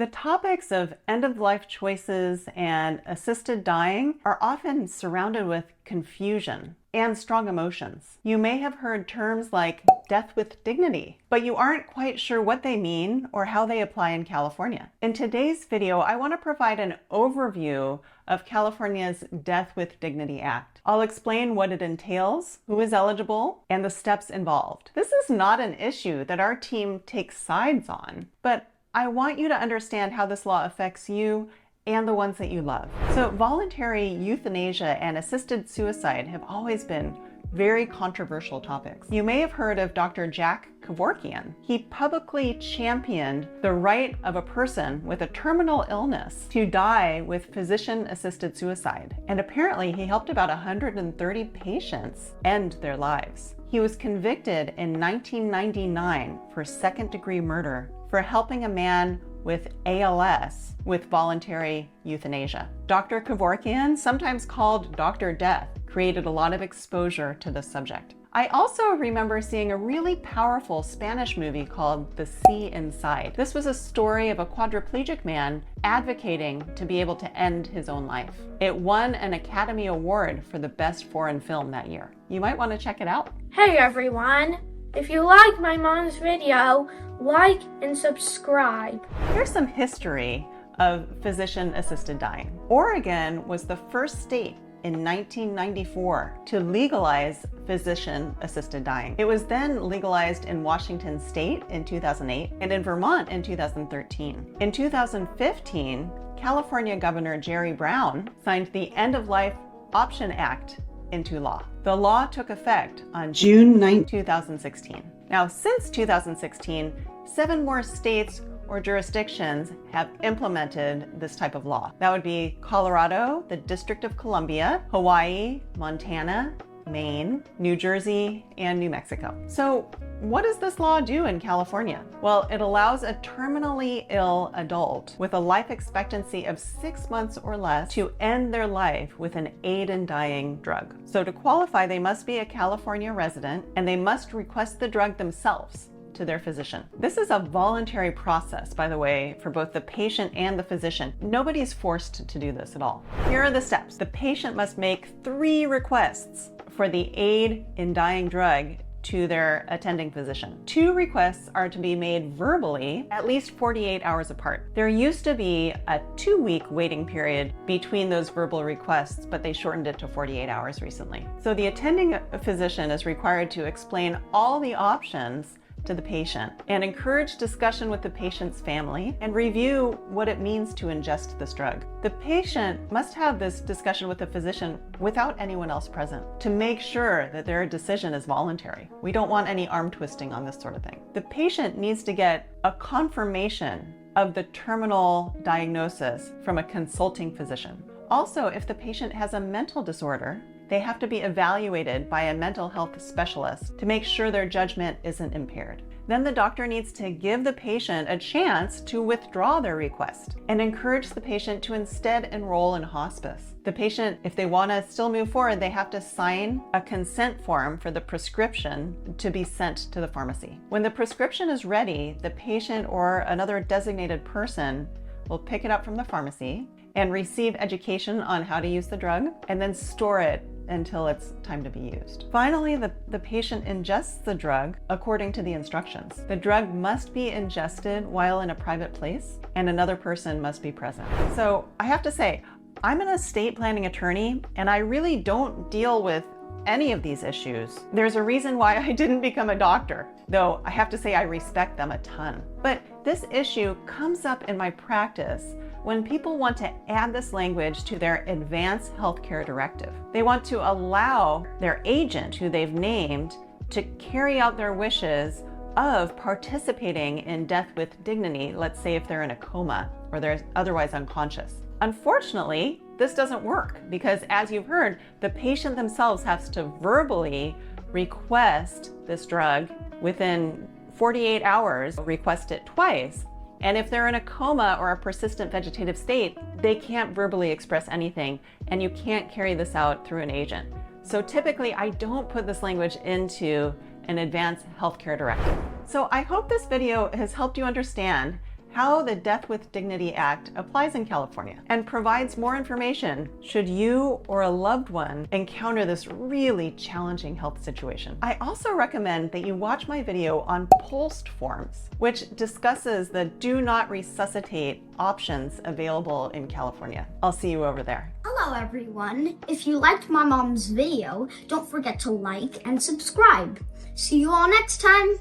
The topics of end-of-life choices and assisted dying are often surrounded with confusion and strong emotions. You may have heard terms like death with dignity, but you aren't quite sure what they mean or how they apply in California. In today's video, I want to provide an overview of California's Death with Dignity Act. I'll explain what it entails, who is eligible, and the steps involved. This is not an issue that our team takes sides on, but I want you to understand how this law affects you and the ones that you love. So voluntary euthanasia and assisted suicide have always been very controversial topics. You may have heard of Dr. Jack Kevorkian. He publicly championed the right of a person with a terminal illness to die with physician-assisted suicide. And apparently he helped about 130 patients end their lives. He was convicted in 1999 for second-degree murder for helping a man with ALS with voluntary euthanasia. Dr. Kevorkian, sometimes called Dr. Death, created a lot of exposure to this subject. I also remember seeing a really powerful Spanish movie called The Sea Inside. This was a story of a quadriplegic man advocating to be able to end his own life. It won an Academy Award for the best foreign film that year. You might want to check it out. Hey everyone! If you like my mom's video, like and subscribe. Here's some history of physician-assisted dying. Oregon was the first state in 1994 to legalize physician-assisted dying. It was then legalized in Washington State in 2008 and in Vermont in 2013. In 2015, California Governor Jerry Brown signed the End-of-Life Option Act into law. The law took effect on June 9, 2016. Now, since 2016, 7 more states or jurisdictions have implemented this type of law. That would be Colorado, the District of Columbia, Hawaii, Montana, Maine, New Jersey, and New Mexico. So what does this law do in California? Well, it allows a terminally ill adult with a life expectancy of 6 months or less to end their life with an aid in dying drug. So to qualify, they must be a California resident and they must request the drug themselves to their physician. This is a voluntary process, by the way, for both the patient and the physician. Nobody's forced to do this at all. Here are the steps. The patient must make 3 requests for the aid in dying drug to their attending physician. 2 requests are to be made verbally at least 48 hours apart. There used to be a 2-week waiting period between those verbal requests, but they shortened it to 48 hours recently. So the attending physician is required to explain all the options to the patient and encourage discussion with the patient's family and review what it means to ingest this drug. The patient must have this discussion with the physician without anyone else present to make sure that their decision is voluntary. We don't want any arm twisting on this sort of thing. The patient needs to get a confirmation of the terminal diagnosis from a consulting physician. Also, if the patient has a mental disorder, they have to be evaluated by a mental health specialist to make sure their judgment isn't impaired. Then the doctor needs to give the patient a chance to withdraw their request and encourage the patient to instead enroll in hospice. The patient, if they want to still move forward, they have to sign a consent form for the prescription to be sent to the pharmacy. When the prescription is ready, the patient or another designated person will pick it up from the pharmacy and receive education on how to use the drug and then store it until it's time to be used. Finally, the patient ingests the drug according to the instructions. The drug must be ingested while in a private place and another person must be present. So I have to say, I'm an estate planning attorney and I really don't deal with any of these issues. There's a reason why I didn't become a doctor, though I have to say I respect them a ton. But this issue comes up in my practice when people want to add this language to their advanced healthcare directive. They want to allow their agent, who they've named, to carry out their wishes of participating in death with dignity, let's say if they're in a coma or they're otherwise unconscious. Unfortunately, this doesn't work because, as you've heard, the patient themselves has to verbally request this drug within 48 hours, request it twice. And if they're in a coma or a persistent vegetative state, they can't verbally express anything, and you can't carry this out through an agent. So typically, I don't put this language into an advanced healthcare directive. So I hope this video has helped you understand how the Death with Dignity Act applies in California and provides more information should you or a loved one encounter this really challenging health situation. I also recommend that you watch my video on POLST forms, which discusses the do not resuscitate options available in California. I'll see you over there. Hello everyone. If you liked my mom's video, don't forget to like and subscribe. See you all next time.